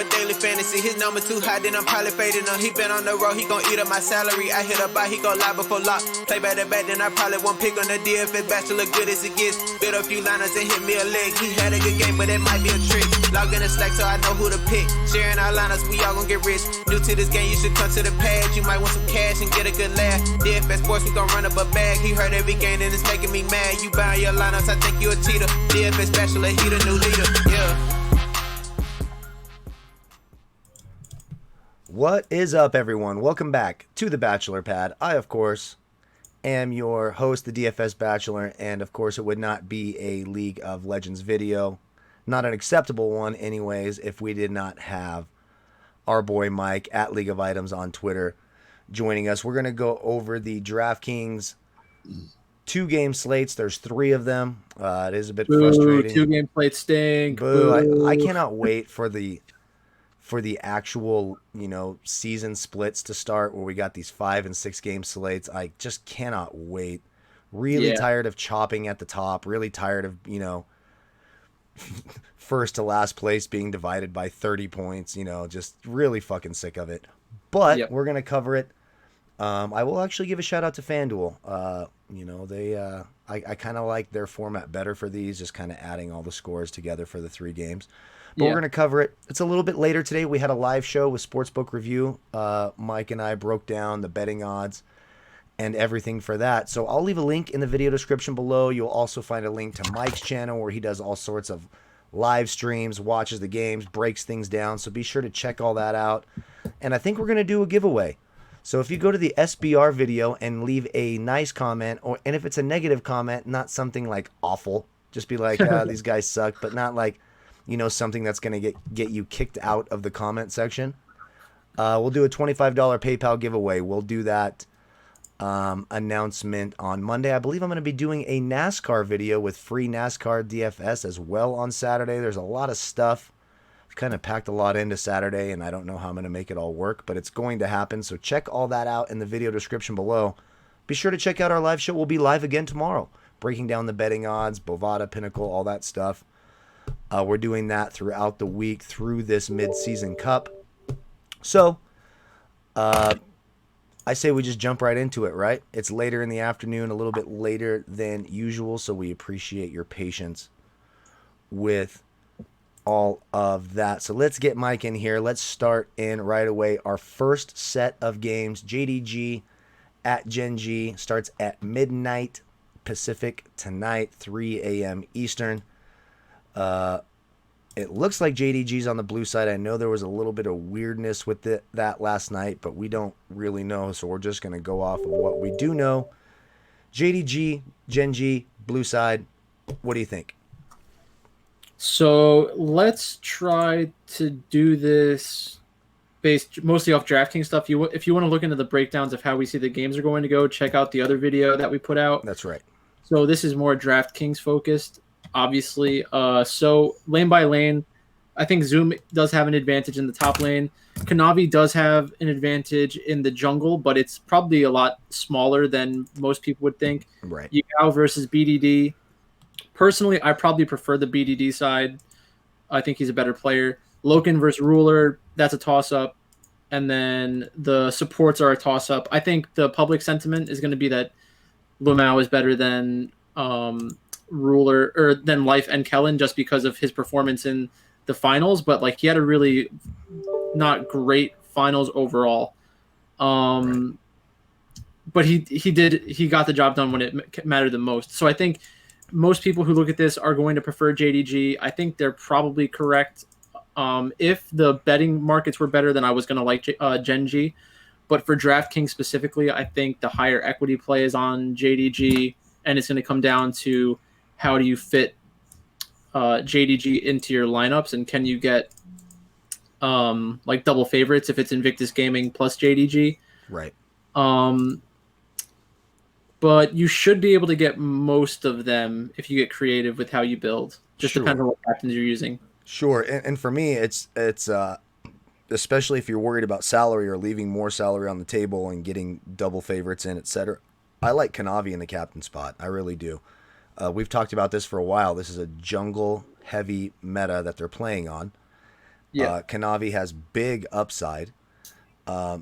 a daily fantasy. His number too high, then I'm probably fading him. He been on the road, he gon' eat up my salary. I hit a buy, he gon' lie before lock. Play back to back, then I probably won't pick on the DFS bachelor, good as it gets. Build a few liners and hit me a leg. He had a good game, but it might be a trick. Log in the Slack so I know who to pick. Sharing our liners, we all gon' get rich. New to this game, you should come to the pad. You might want some cash and get a good laugh. DFS sports, we gon' run up a bag. He heard every game and it's making me mad. You buying your lineups, I think you a cheater. DFS bachelor, he the new leader. Yeah. What is up, everyone? Welcome back to the Bachelor Pad. I, of course, am your host, the DFS Bachelor, and of course, it would not be a League of Legends video, not an acceptable one, anyways, if we did not have our boy Mike at League of Items on Twitter joining us. We're gonna go over the DraftKings 2-game slates. There's 3 of them. It is a bit frustrating. 2-game slate stink. Boo. I cannot wait for the actual, season splits to start where we got these 5 and 6 game slates. I just cannot wait. Really tired of chopping at the top. Really tired of, first to last place being divided by 30 points. Just really fucking sick of it. But we're going to cover it. I will actually give a shout out to FanDuel. I kind of like their format better for these, just kind of adding all the scores together for the 3 games. But we're going to cover it. It's a little bit later today. We had a live show with Sportsbook Review. Mike and I broke down the betting odds and everything for that. So I'll leave a link in the video description below. You'll also find a link to Mike's channel where he does all sorts of live streams, watches the games, breaks things down. So be sure to check all that out. And I think we're going to do a giveaway. So if you go to the SBR video and leave a nice comment, and if it's a negative comment, not something like awful, just be like, these guys suck, but not like, something that's going to get you kicked out of the comment section. We'll do a $25 PayPal giveaway. We'll do that announcement on Monday. I believe I'm going to be doing a NASCAR video with free NASCAR DFS as well on Saturday. There's a lot of stuff. I've kind of packed a lot into Saturday, and I don't know how I'm going to make it all work, but it's going to happen. So check all that out in the video description below. Be sure to check out our live show. We'll be live again tomorrow, breaking down the betting odds, Bovada, Pinnacle, all that stuff. We're doing that throughout the week through this mid-season cup. So, I say we just jump right into it, right? It's later in the afternoon, a little bit later than usual, so we appreciate your patience with all of that. So let's get Mike in here. Let's start in right away. Our first set of games, JDG at Gen.G, starts at midnight Pacific tonight, 3 a.m. Eastern. It looks like JDG's on the blue side. I know there was a little bit of weirdness with that last night, but we don't really know, so we're just going to go off of what we do know. JDG, Gen.G, blue side. What do you think? So let's try to do this based mostly off DraftKings stuff. If you want to look into the breakdowns of how we see the games are going to go, check out the other video that we put out. That's right. So this is more DraftKings focused, obviously. So lane by lane, I think Zoom does have an advantage in the top lane. Kanavi does have an advantage in the jungle, but it's probably a lot smaller than most people would think. Right. Yao versus BDD. Personally, I probably prefer the BDD side. I think he's a better player. Loken versus Ruler, that's a toss-up. And then the supports are a toss-up. I think the public sentiment is going to be that Lumao is better than Ruler or than Life and Kellen just because of his performance in the finals. But like he had a really not great finals overall. Right. But he got the job done when it mattered the most. So I think most people who look at this are going to prefer JDG. I think they're probably correct. If the betting markets were better, then I was going to like Gen.G. But for DraftKings specifically, I think the higher equity play is on JDG, and it's going to come down to how do you fit JDG into your lineups, and can you get like double favorites if it's Invictus Gaming plus JDG. Right. But you should be able to get most of them if you get creative with how you build. Just depends on what captains you're using. Sure, and for me, it's especially if you're worried about salary or leaving more salary on the table and getting double favorites in, etc. I like Kanavi in the captain spot. I really do. We've talked about this for a while. This is a jungle-heavy meta that they're playing on. Yeah. Kanavi has big upside.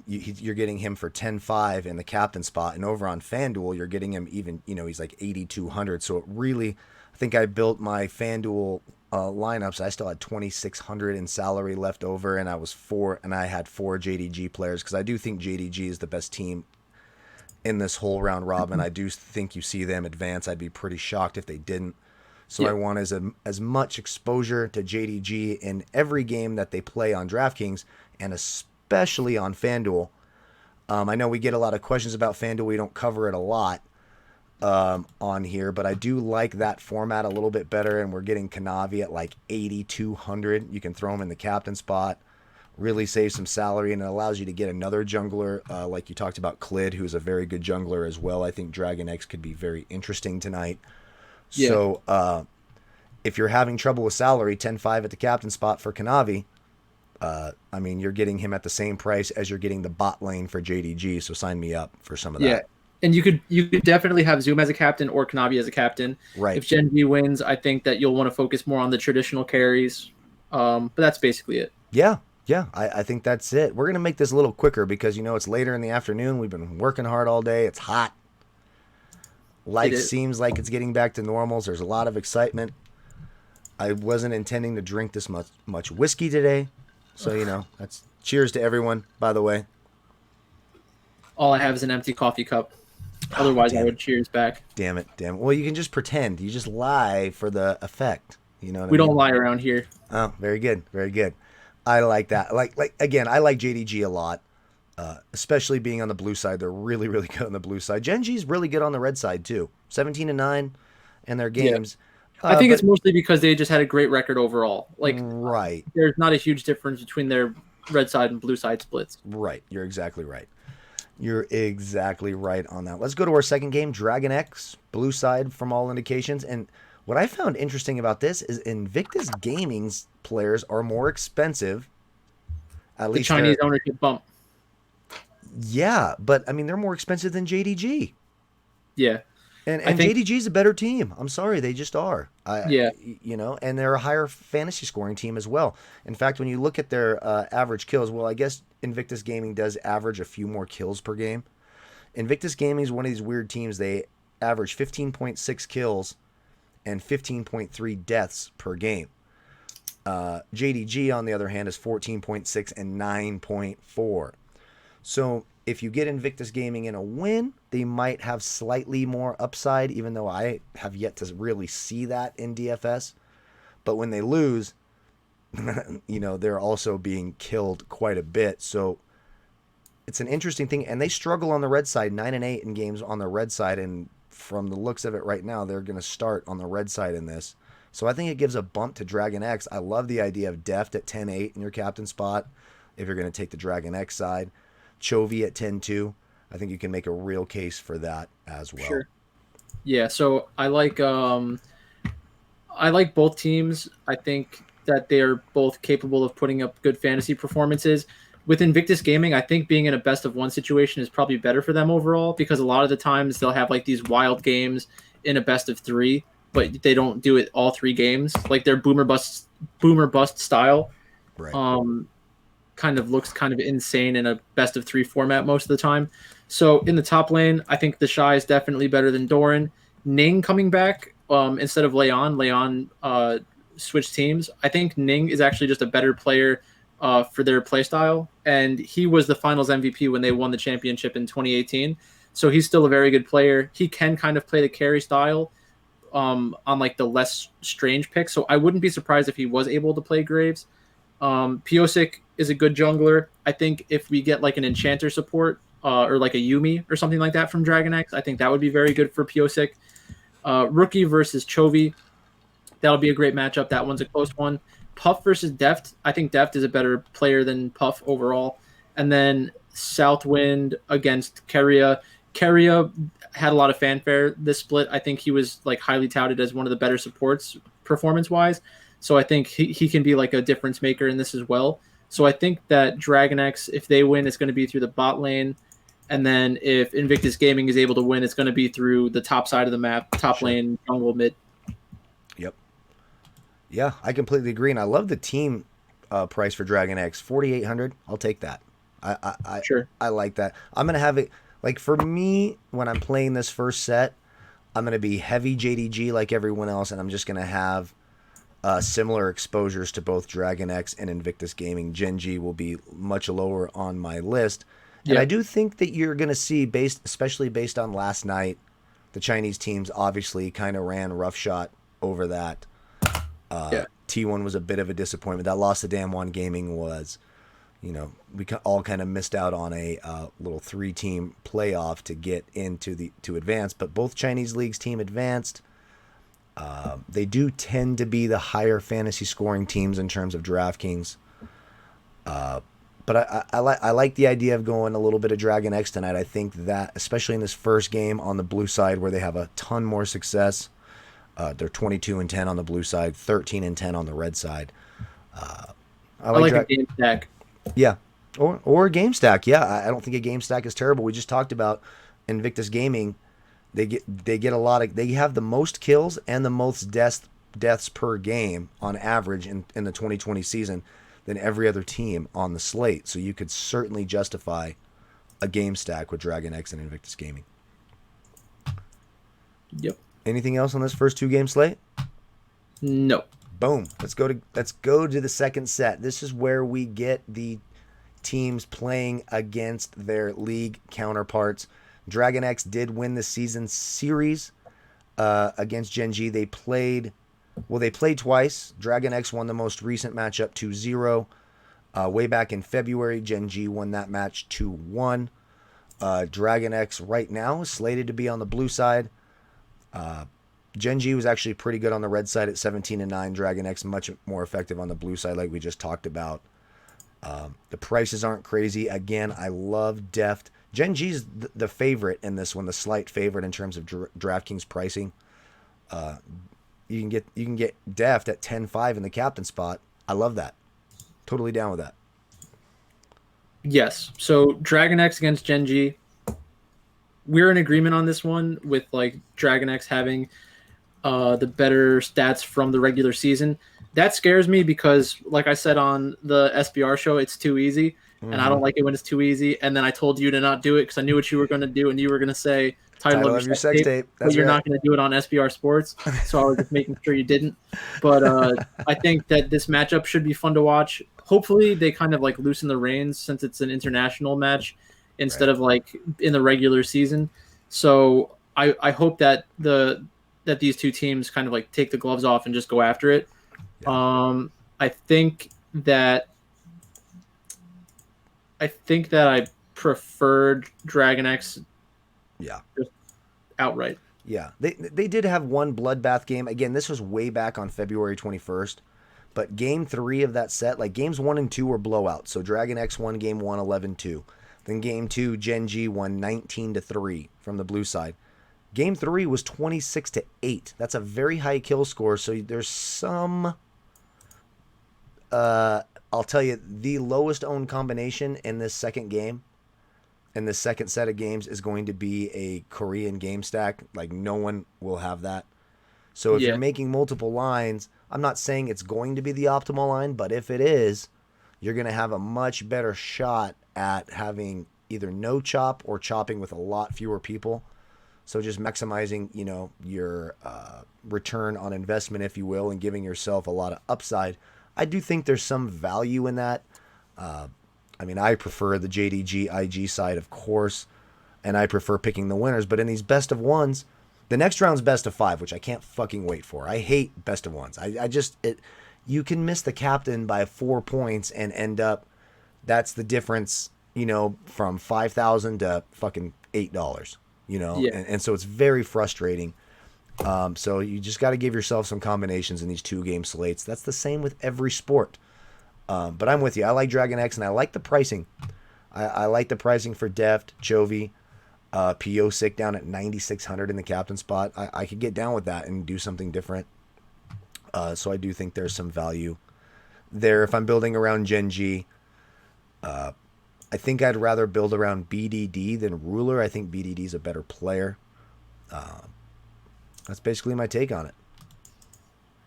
You're getting him for 10.5 in the captain spot, and over on FanDuel, you're getting him even, he's like 8,200. So it really, I think I built my FanDuel lineups. I still had 2,600 in salary left over, and I had four JDG players because I do think JDG is the best team in this whole round robin. I do think you see them advance. I'd be pretty shocked if they didn't. So I want as much exposure to JDG in every game that they play on DraftKings, and especially on FanDuel. I know we get a lot of questions about FanDuel. We don't cover it a lot on here, but I do like that format a little bit better, and we're getting Kanavi at like 8,200. You can throw him in the captain spot, really save some salary, and it allows you to get another jungler, like you talked about Clid, who's a very good jungler as well. I think DragonX could be very interesting tonight. Yeah. So if you're having trouble with salary, 10.5 at the captain spot for Kanavi, I mean, you're getting him at the same price as you're getting the bot lane for JDG. So sign me up for some of that. Yeah, and you could definitely have Zoom as a captain or Kanavi as a captain. Right. If Gen.G wins, I think that you'll want to focus more on the traditional carries. But that's basically it. Yeah. Yeah, I think that's it. We're going to make this a little quicker because, it's later in the afternoon. We've been working hard all day. It's hot. Life seems like it's getting back to normals. There's a lot of excitement. I wasn't intending to drink this much whiskey today. So, that's cheers to everyone, by the way. All I have is an empty coffee cup. Otherwise, I would cheers back. Damn it. Well, you can just pretend. You just lie for the effect. You know what I mean? We don't lie around here. Oh, very good. Very good. I like that. Again, I like JDG a lot, especially being on the blue side. They're really, really good on the blue side. Gen.G's really good on the red side, too. 17-9 in their games. Yeah. I think it's mostly because they just had a great record overall. Right. There's not a huge difference between their red side and blue side splits. Right. You're exactly right. You're exactly right on that. Let's go to our second game, DragonX, blue side from all indications. And what I found interesting about this is Invictus Gaming's players are more expensive. At least the Chinese ownership bump. Yeah, but I mean they're more expensive than JDG. Yeah. And JDG is a better team. I'm sorry, they just are. Yeah. And they're a higher fantasy scoring team as well. In fact, when you look at their average kills, well, I guess Invictus Gaming does average a few more kills per game. Invictus Gaming is one of these weird teams. They average 15.6 kills and 15.3 deaths per game. JDG, on the other hand, is 14.6 and 9.4. So if you get Invictus Gaming in a win, they might have slightly more upside, even though I have yet to really see that in DFS. But when they lose, they're also being killed quite a bit. So it's an interesting thing. And they struggle on the red side, 9-8 in games on the red side. And from the looks of it right now, they're going to start on the red side in this. So I think it gives a bump to DragonX. I love the idea of Deft at 10-8 in your captain spot if you're going to take the DragonX side. Chovy at 10-2. I think you can make a real case for that as well. Sure. Yeah, so I like both teams. I think that they're both capable of putting up good fantasy performances. With Invictus Gaming, I think being in a best of one situation is probably better for them overall because a lot of the times they'll have like these wild games in a best of three, but they don't do it all three games. Like their boomer bust style. Right. Kind of looks kind of insane in a best of three format most of the time. So in the top lane, I think the Shy is definitely better than Doran. Ning coming back instead of Leon. Leon switched teams. I think Ning is actually just a better player for their playstyle, and he was the finals MVP when they won the championship in 2018. So he's still a very good player. He can kind of play the carry style on like the less strange pick. So I wouldn't be surprised if he was able to play Graves. Piosik is a good jungler. I think if we get like an enchanter support or like a Yumi or something like that from DragonX, I think that would be very good for Piosik. Rookie versus Chovy, that'll be a great matchup. That one's a close one. Puff versus Deft, I think Deft is a better player than Puff overall. And then Southwind against Keria. Keria had a lot of fanfare this split. I think he was like highly touted as one of the better supports performance-wise. So I think he can be like a difference maker in this as well. So I think that DragonX, if they win, it's going to be through the bot lane. And then if Invictus Gaming is able to win, it's going to be through the top side of the map, top lane, jungle, mid. Yep. Yeah, I completely agree. And I love the team price for DragonX, 4,800. I'll take that. Sure. I like that. I'm gonna have it like for me when I'm playing this first set. I'm gonna be heavy JDG like everyone else, and I'm just gonna have similar exposures to both DragonX and Invictus Gaming. Gen.G will be much lower on my list, and I do think that you're gonna see especially based on last night, the Chinese teams obviously kind of ran roughshod over that. T1 was a bit of a disappointment. That loss to Damwon Gaming was, we all kind of missed out on a little 3-team playoff to get to advance. But both Chinese leagues team advanced. They do tend to be the higher fantasy scoring teams in terms of DraftKings. But I like the idea of going a little bit of DragonX tonight. I think that, especially in this first game on the blue side where they have a ton more success, they're 22-10 on the blue side, 13-10 on the red side. I like a game stack. Yeah, or a game stack. Yeah, I don't think a game stack is terrible. We just talked about Invictus Gaming. They get a lot of. They have the most kills and the most deaths per game on average in the 2020 season than every other team on the slate. So you could certainly justify a game stack with DragonX and Invictus Gaming. Yep. Anything else on this first 2-game slate? No. Boom. Let's go to the second set. This is where we get the teams playing against their league counterparts. DragonX did win the season series against Gen.G. They played twice. DragonX won the most recent matchup 2-0. Way back in February, Gen.G won that match 2-1. DragonX right now is slated to be on the blue side. Gen.G was actually pretty good on the red side at 17-9. DragonX much more effective on the blue side, like we just talked about. The prices aren't crazy. Again, I love Deft. Gen.G's the favorite in this one, the slight favorite in terms of DraftKings pricing. You can get Deft at 10-5 in the captain spot. I love that. Totally down with that. Yes. So DragonX against Gen.G. We're in agreement on this one with like DragonX having the better stats from the regular season. That scares me because, like I said on the SBR show, it's too easy, and I don't like it when it's too easy. And then I told you to not do it because I knew what you were going to do, and you were going to say title of your sex tape, but you're not going to do it on SBR Sports. So I was just making sure you didn't. But I think that this matchup should be fun to watch. Hopefully, they kind of like loosen the reins since it's an international match instead of like in the regular season. So I hope that that these two teams kind of like take the gloves off and just go after it. Yeah. I think that I preferred DragonX. Yeah. Just outright. Yeah. They did have one bloodbath game. Again, this was way back on February 21st. But game 3 of that set, like games 1 and 2 were blowouts. So DragonX won game 1 11-2. Then game 2, Gen.G won 19-3 from the blue side. Game 3 was 26-8. That's a very high kill score. So there's some. I'll tell you, the lowest owned combination in this second game, in the second set of games, is going to be a Korean game stack. Like no one will have that. So if you're making multiple lines, I'm not saying it's going to be the optimal line, but if it is, you're going to have a much better shot at having either no chop or chopping with a lot fewer people. So just maximizing, your return on investment, if you will, and giving yourself a lot of upside. I do think there's some value in that. I prefer the JDG IG side, of course, and I prefer picking the winners. But in these best of ones, the next round's best of 5, which I can't fucking wait for. I hate best of ones. You can miss the captain by 4 points and end up. That's the difference, from $5,000 to fucking $8. And so it's very frustrating. So you just got to give yourself some combinations in these 2-game slates. That's the same with every sport. But I'm with you. I like DragonX, and I like the pricing. I like the pricing for Deft, Chovy, Piosic down at 9,600 in the captain spot. I could get down with that and do something different. So I do think there's some value there. If I'm building around Gen.G, I think I'd rather build around BDD than Ruler. I think BDD is a better player. That's basically my take on it.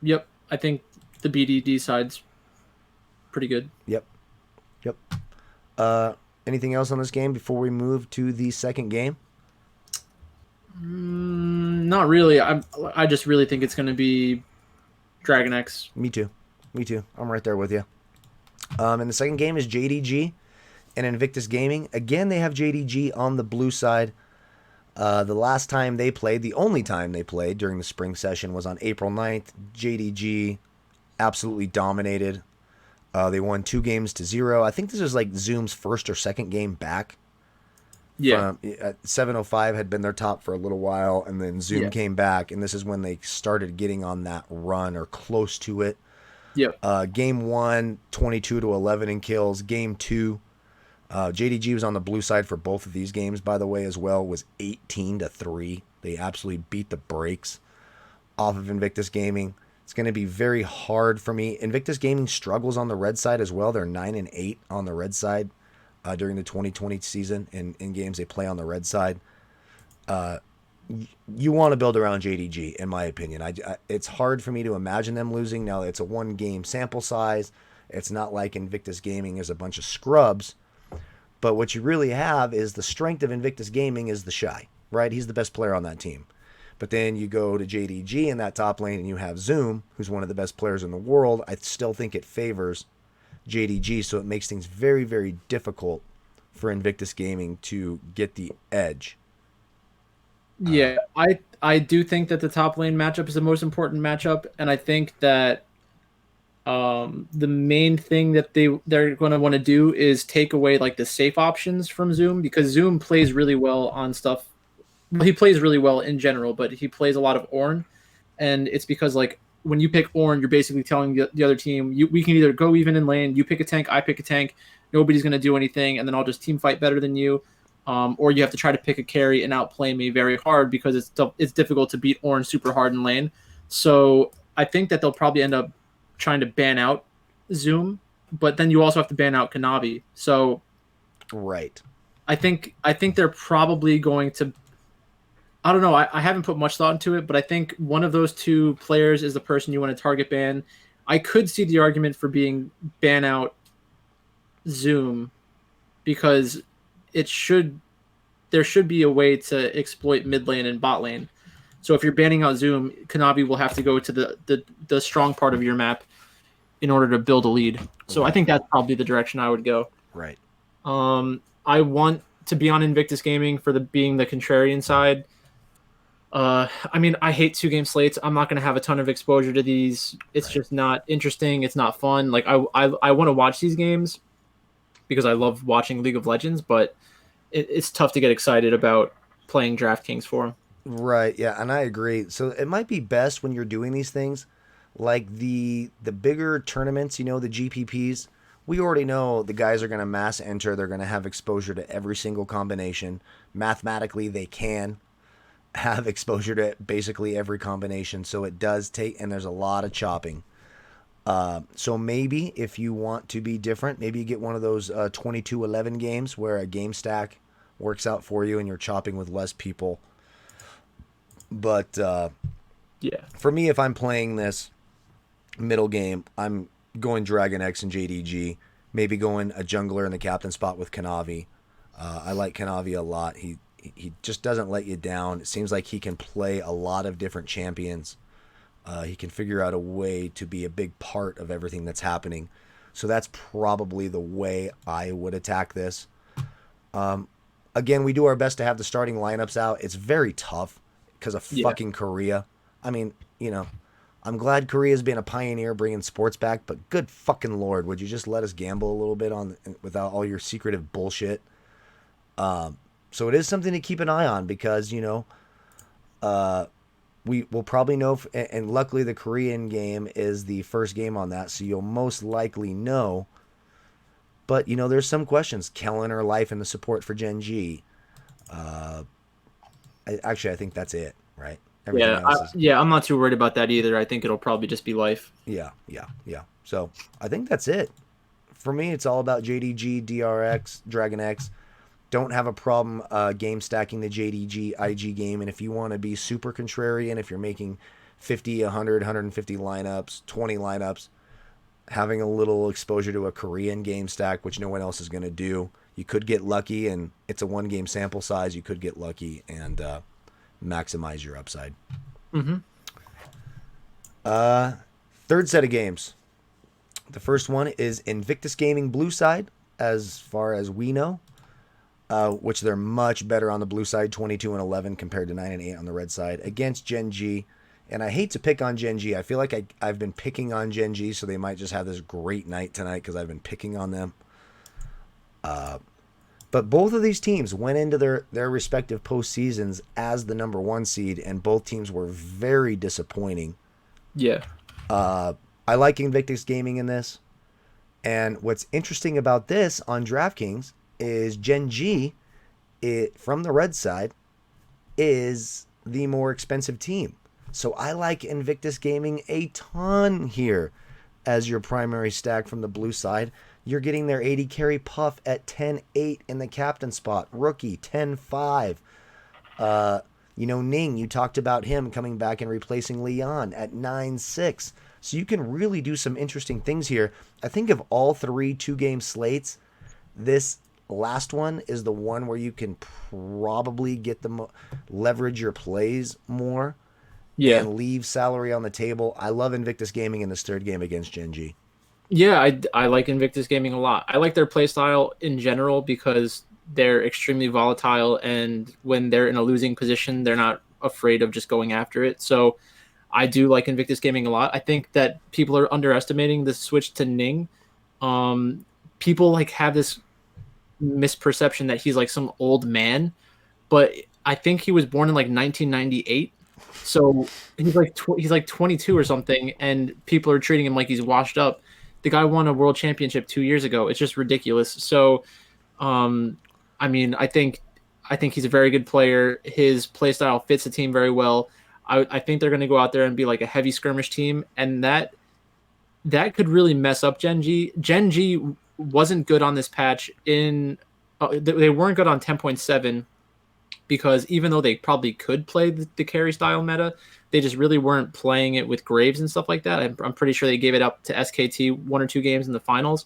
Yep. I think the BDD side's pretty good. Yep. Yep. Anything else on this game before we move to the second game? Not really. I just really think it's going to be DragonX. Me too. Me too. I'm right there with you. And the second game is JDG and Invictus Gaming. Again, they have JDG on the blue side. The last time they played, the only time they played during the spring session was on April 9th. JDG absolutely dominated. They won 2-0. I think this was like Zoom's first or second game back. Yeah. 705 had been their top for a little while, and then Zoom came back, and this is when they started getting on that run or close to it. Yep. Game 1, 22-11 in kills. Game 2, JDG was on the blue side for both of these games, by the way, as well, was 18-3. They absolutely beat the brakes off of Invictus Gaming. It's going to be very hard for me. Invictus Gaming struggles on the red side as well. They're 9-8 on the red side during the 2020 season in games they play on the red side. You want to build around JDG, in my opinion. It's hard for me to imagine them losing. Now, it's a one-game sample size. It's not like Invictus Gaming is a bunch of scrubs. But what you really have is the strength of Invictus Gaming is the Shy, right? He's the best player on that team. But then you go to JDG in that top lane and you have Zoom, who's one of the best players in the world. I still think it favors JDG, so it makes things very, very difficult for Invictus Gaming to get the edge. Yeah, I do think that the top lane matchup is the most important matchup, and I think that the main thing that they're going to want to do is take away like the safe options from Zoom, because Zoom plays really well on stuff. Well, he plays really well in general, but he plays a lot of Ornn, and it's because like when you pick Ornn, you're basically telling the other team, we can either go even in lane, you pick a tank, I pick a tank, nobody's going to do anything, and then I'll just team fight better than you, or you have to try to pick a carry and outplay me very hard because it's difficult to beat Ornn super hard in lane. So I think that they'll probably end up trying to ban out Zoom, but then you also have to ban out Kanavi. So right, I think they're probably going to. I don't know. I haven't put much thought into it, but I think one of those two players is the person you want to target ban. I could see the argument for being ban out Zoom because there should be a way to exploit mid lane and bot lane. So if you're banning out Zoom, Kanavi will have to go to the strong part of your map in order to build a lead. So I think that's probably the direction I would go. Right. I want to be on Invictus Gaming for being the contrarian side. I mean, I hate 2-game slates. I'm not going to have a ton of exposure to these. It's just not interesting. It's not fun. Like I want to watch these games because I love watching League of Legends, but it's tough to get excited about playing DraftKings for them. Right. Yeah, and I agree. So it might be best when you're doing these things, like the bigger tournaments. The GPPs. We already know the guys are going to mass enter. They're going to have exposure to every single combination. Mathematically, they can have exposure to basically every combination, so it does take, and there's a lot of chopping. So maybe if you want to be different, maybe you get one of those 22-11 games where a game stack works out for you and you're chopping with less people. But for me, if I'm playing this middle game, I'm going DragonX and JDG, maybe going a jungler in the captain spot with Kanavi. I like Kanavi a lot. He just doesn't let you down. It seems like he can play a lot of different champions. He can figure out a way to be a big part of everything that's happening. So that's probably the way I would attack this. Again, we do our best to have the starting lineups out. It's very tough because of fucking Korea. I mean, I'm glad Korea's been a pioneer bringing sports back, but good fucking Lord, would you just let us gamble a little bit without all your secretive bullshit? So it is something to keep an eye on because, we will probably know, and luckily the Korean game is the first game on that, so you'll most likely know. But, there's some questions. Kellen or Life in the support for Gen.G. Actually, I think that's it, right? I'm not too worried about that either. I think it'll probably just be Life. Yeah. So I think that's it. For me, it's all about JDG, DRX, DragonX. Don't have a problem game stacking the JDG IG game, and if you want to be super contrarian, if you're making 50, 100, 150 lineups, 20 lineups, having a little exposure to a Korean game stack, which no one else is going to do. You could get lucky, and it's a 1-game sample size. You could get lucky and maximize your upside. Mm-hmm. Third set of games. The first one is Invictus Gaming blue side, as far as we know, which they're much better on the blue side, 22-11 compared to 9-8 on the red side, against Gen.G. And I hate to pick on Gen.G. I feel like I've been picking on Gen.G, so they might just have this great night tonight because I've been picking on them. But both of these teams went into their respective postseasons as the number 1 seed, and both teams were very disappointing. Yeah. I like Invictus Gaming in this. And what's interesting about this on DraftKings is Gen.G, from the red side, is the more expensive team. So I like Invictus Gaming a ton here as your primary stack from the blue side. You're getting their 80 carry Puff at 10-8 in the captain spot. Rookie, 10-5. Ning, you talked about him coming back and replacing Leon at 9-6. So you can really do some interesting things here. I think of all 3 2-game slates, this last one is the one where you can probably get leverage your plays more. Yeah. And leave salary on the table. I love Invictus Gaming in this third game against Gen.G. Yeah, I like Invictus Gaming a lot. I like their play style in general because they're extremely volatile, and when they're in a losing position, they're not afraid of just going after it. So I do like Invictus Gaming a lot. I think that people are underestimating the switch to Ning. People like have this misperception that he's like some old man, but I think he was born in like 1998. So he's like 22 or something, and people are treating him like he's washed up. The guy won a world championship 2 years ago. It's just ridiculous. So, I mean, I think he's a very good player. His play style fits the team very well. I think they're going to go out there and be like a heavy skirmish team, and that could really mess up Gen.G. Gen.G wasn't good on this patch. They weren't good on 10.7. Because even though they probably could play the carry style meta, they just really weren't playing it with Graves and stuff like that. I'm pretty sure they gave it up to SKT 1 or 2 games in the finals.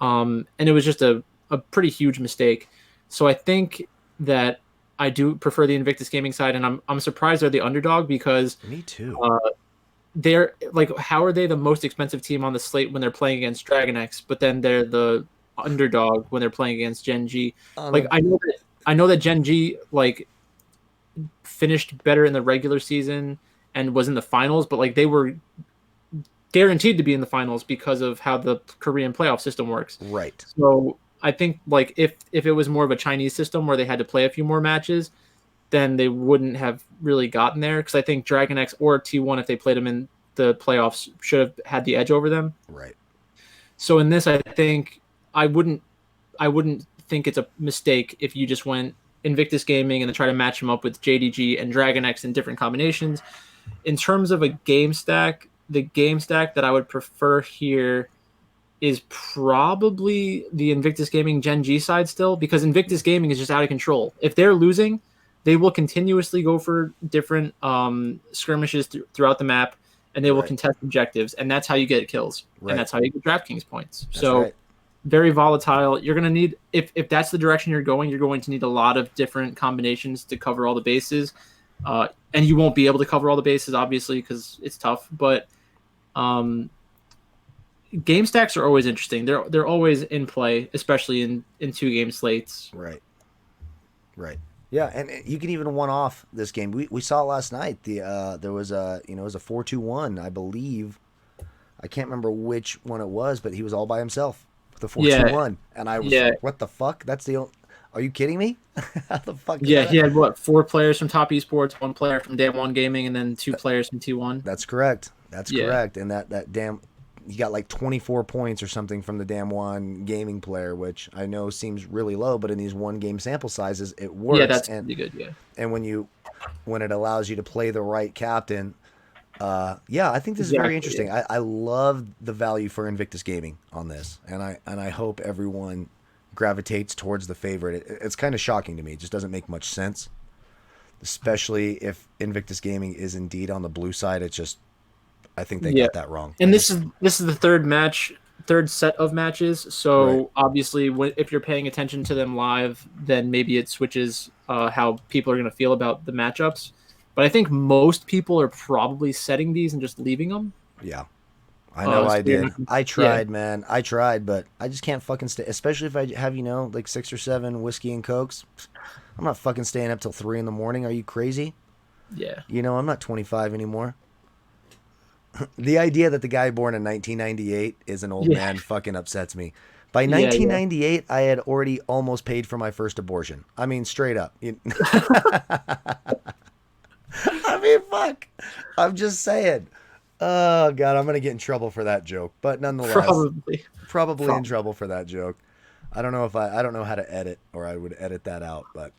And it was just a pretty huge mistake. So I think that I do prefer the Invictus Gaming side, and I'm surprised they're the underdog because Me too. They're like, how are they the most expensive team on the slate when they're playing against DragonX, but then they're the underdog when they're playing against Gen.G? Like I know that Gen.G like finished better in the regular season and was in the finals, but like they were guaranteed to be in the finals because of how the Korean playoff system works. Right. So I think like if it was more of a Chinese system where they had to play a few more matches, then they wouldn't have really gotten there. Because I think DragonX or T1, if they played them in the playoffs, should have had the edge over them. Right. So in this, I think I wouldn't think it's a mistake if you just went Invictus Gaming and then try to match them up with JDG and DragonX in different combinations. In terms of a game stack, the game stack that I would prefer here is probably the Invictus Gaming Gen.G side still, because Invictus Gaming is just out of control. If they're losing, they will continuously go for different skirmishes throughout the map, and they will contest objectives, and that's how you get kills, and that's how you get DraftKings points. Very volatile. You're going to need, if that's the direction you're going to need a lot of different combinations to cover all the bases. And you won't be able to cover all the bases, obviously, because it's tough. But game stacks are always interesting. They're always in play, especially in 2-game slates. Right. Yeah, and you can even one-off this game. We saw it last night. There was it was a 4-2-1, I believe. I can't remember which one it was, but he was all by himself. The 4-2-1, and I was like, "What the fuck? That's the only... Are you kidding me? How the fuck?" Yeah, he had 4 players from Top Esports, 1 player from Damn One Gaming, and then 2 players from T1. That's correct. Correct. And that damn, he got like 24 points or something from the Damn One Gaming player, which I know seems really low, but in these 1-game sample sizes, it works. Yeah, that's pretty good. Yeah, and when it allows you to play the right captain. I think this is very interesting. Yeah. I love the value for Invictus Gaming on this, and I hope everyone gravitates towards the favorite. It's kind of shocking to me. It just doesn't make much sense, especially if Invictus Gaming is indeed on the blue side. It's just I think they got that wrong. And this is the third set of matches. So obviously, if you're paying attention to them live, then maybe it switches how people are going to feel about the matchups. But I think most people are probably setting these and just leaving them. Yeah. I know I did. I tried, yeah. man. I tried, but I just can't fucking stay. Especially if I have, like 6 or 7 whiskey and cokes. I'm not fucking staying up till 3 in the morning. Are you crazy? Yeah. I'm not 25 anymore. The idea that the guy born in 1998 is an old man fucking upsets me. By 1998, I had already almost paid for my first abortion. I mean, straight up. I mean, fuck. I'm just saying. Oh, God, I'm going to get in trouble for that joke. But nonetheless, probably in trouble for that joke. I don't know how to edit, or I would edit that out. But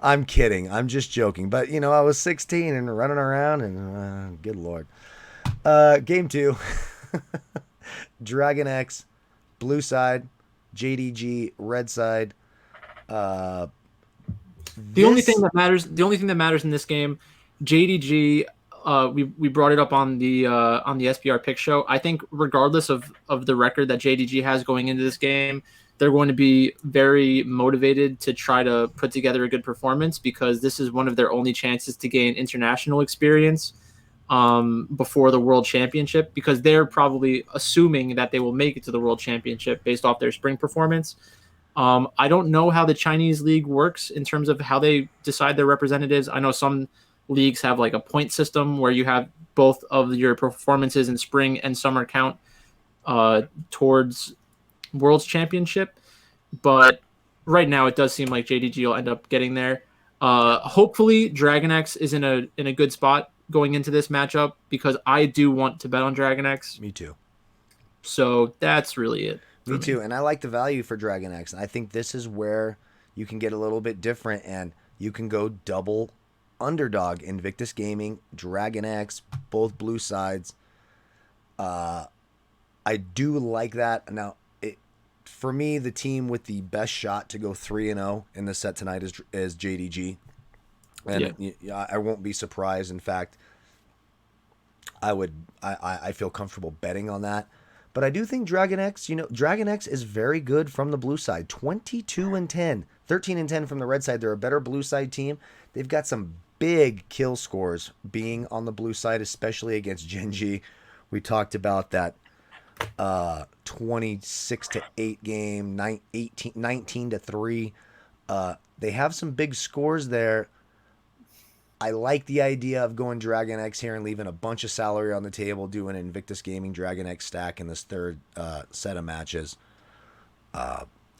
I'm kidding. I'm just joking. But, I was 16 and running around, and good Lord. Game 2. DragonX, blue side. JDG, red side. The only thing that matters in this game, JDG, we brought it up on the SBR pick show. I think regardless of the record that JDG has going into this game, they're going to be very motivated to try to put together a good performance, because this is one of their only chances to gain international experience before the World Championship, because they're probably assuming that they will make it to the World Championship based off their spring performance. I don't know how the Chinese league works in terms of how they decide their representatives. I know some leagues have like a point system where you have both of your performances in spring and summer count towards World's Championship. But right now it does seem like JDG will end up getting there. Hopefully DragonX is in a good spot going into this matchup, because I do want to bet on DragonX. Me too. So that's really it. Me too. And I like the value for DragonX. I think this is where you can get a little bit different, and you can go double underdog. Invictus Gaming, DragonX, both blue sides. I do like that. Now, for me, the team with the best shot to go 3-0 in the set tonight is JDG. And I won't be surprised. In fact, I feel comfortable betting on that. But I do think DragonX, DragonX is very good from the blue side. 22-10, 13-10 from the red side. They're a better blue side team. They've got some big kill scores being on the blue side, especially against Gen.G. We talked about that 26-8 game, 19-3. They have some big scores there. I like the idea of going DragonX here and leaving a bunch of salary on the table, doing an Invictus Gaming DragonX stack in this third set of matches.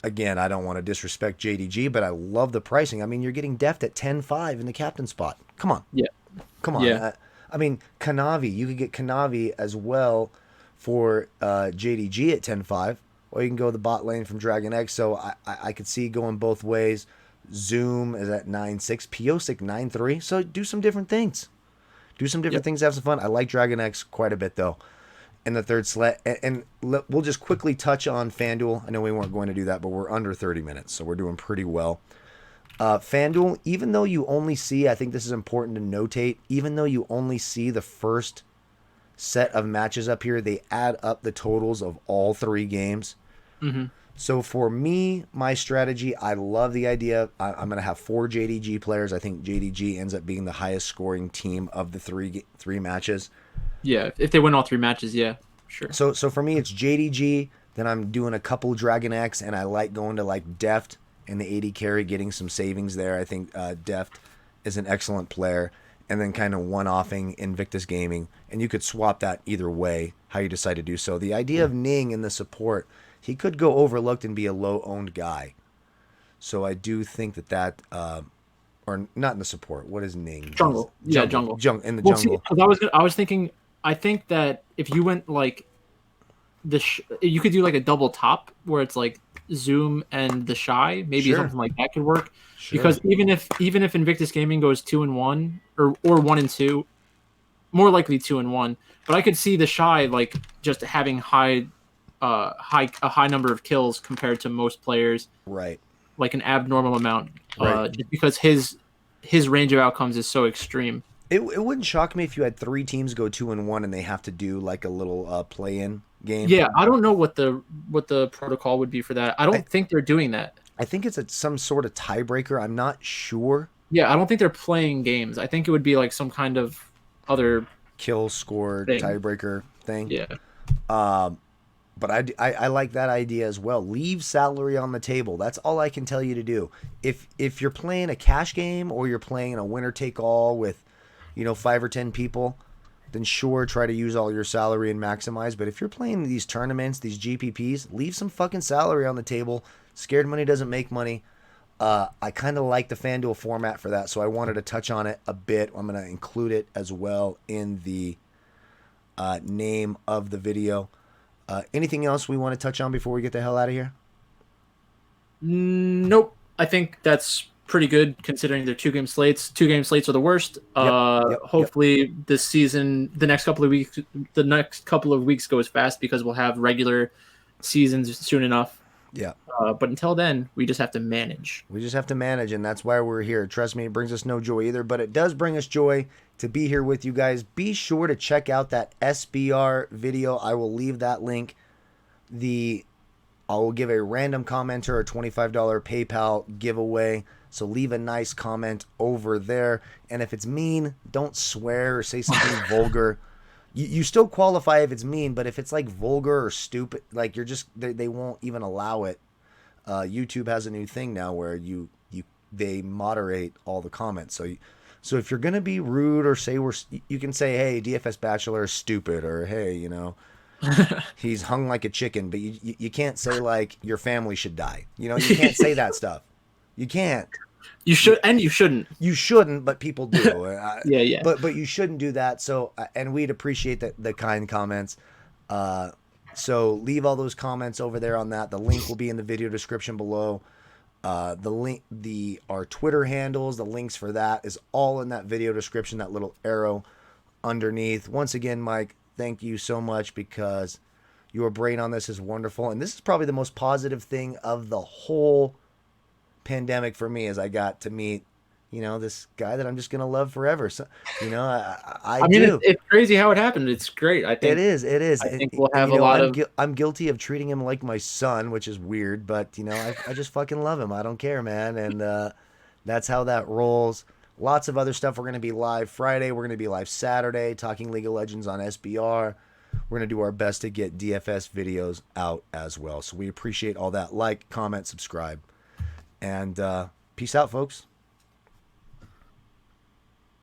Again, I don't want to disrespect JDG, but I love the pricing. I mean, you're getting deft at 10-5 in the captain spot. Come on. Yeah. Come on. Yeah. I mean, Kanavi, you could get Kanavi as well for JDG at 10-5, or you can go the bot lane from DragonX. So I could see going both ways. Zoom is at 9-6, Piosic 9-3. So do some different things. Do some different things, have some fun. I like DragonX quite a bit, though, in the third slot. And we'll just quickly touch on FanDuel. I know we weren't going to do that, but we're under 30 minutes, so we're doing pretty well. FanDuel, even though you only see, I think this is important to notate, even though you only see the first set of matches up here, they add up the totals of all 3 games. Mm-hmm. So for me, my strategy, I love the idea. I'm going to have 4 JDG players. I think JDG ends up being the highest scoring team of the three matches. Yeah, if they win all 3 matches, yeah, sure. So for me, it's JDG. Then I'm doing a couple DragonX, and I like going to like Deft and the 80 carry, getting some savings there. I think Deft is an excellent player. And then kind of one-offing Invictus Gaming. And you could swap that either way, how you decide to do so. The idea of Ning in the support, he could go overlooked and be a low-owned guy. So I do think that or not in the support. What is Ning? Jungle. Yeah, jungle. In the jungle. See, I was thinking, I think that if you went like you could do like a double top where it's like Zoom and the Shy, maybe something like that could work. Sure. Because even if Invictus Gaming goes 2-1 or 1-2, more likely 2-1, but I could see the Shy like just having a high number of kills compared to most players, right? Like an abnormal amount, right? Just because his range of outcomes is so extreme. It wouldn't shock me if you had 3 teams go 2-1 and they have to do like a little play-in game. Yeah, I don't know what the protocol would be for that. I don't think they're doing that. I think it's some sort of tiebreaker. I'm not sure. Yeah, I don't think they're playing games. I think it would be like some kind of other Kill score thing. tiebreaker thing. Yeah. But I like that idea as well. Leave salary on the table. That's all I can tell you to do. If you're playing a cash game or you're playing a winner take all with, 5 or 10 people, then sure, try to use all your salary and maximize. But if you're playing these tournaments, these GPPs, leave some fucking salary on the table. Scared money doesn't make money. I kind of like the FanDuel format for that, so I wanted to touch on it a bit. I'm going to include it as well in the name of the video. Anything else we want to touch on before we get the hell out of here? Nope. I think that's pretty good considering they're 2-game slates. 2-game slates are the worst. Hopefully this season, the next couple of weeks goes fast because we'll have regular seasons soon enough. Yeah. But until then, we just have to manage. We just have to manage, and that's why we're here. Trust me, it brings us no joy either, but it does bring us joy to be here with you guys. Be sure to check out that SBR video. I will leave that link. I will give a random commenter a $25 PayPal giveaway. So leave a nice comment over there. And if it's mean, don't swear or say something vulgar. You still qualify if it's mean, but if it's like vulgar or stupid, like they won't even allow it. YouTube has a new thing now where they moderate all the comments. So if you're gonna be rude or say you can say, hey, DFS Bachelor is stupid, or hey, he's hung like a chicken, but you can't say like your family should die. You can't say that stuff. You can't. You should, and you shouldn't. You shouldn't, but people do. Yeah. But you shouldn't do that. So, and we'd appreciate the kind comments. So leave all those comments over there on that. The link will be in the video description below. Our Twitter handles, the links for that is all in that video description. That little arrow underneath. Once again, Mike, thank you so much because your brain on this is wonderful, and this is probably the most positive thing of the whole pandemic for me, as I got to meet this guy that I'm just gonna love forever. So I mean do. It's crazy how it happened. It's great. I think it is I think we'll have a lot of I'm guilty of treating him like my son, which is weird, but I just fucking love him. I don't care, man. And that's how that rolls. Lots of other stuff. We're going to be live Friday. We're going to be live Saturday talking League of Legends on SBR. We're going to do our best to get DFS videos out as well. So we appreciate all that. Like, comment, subscribe. And peace out, folks.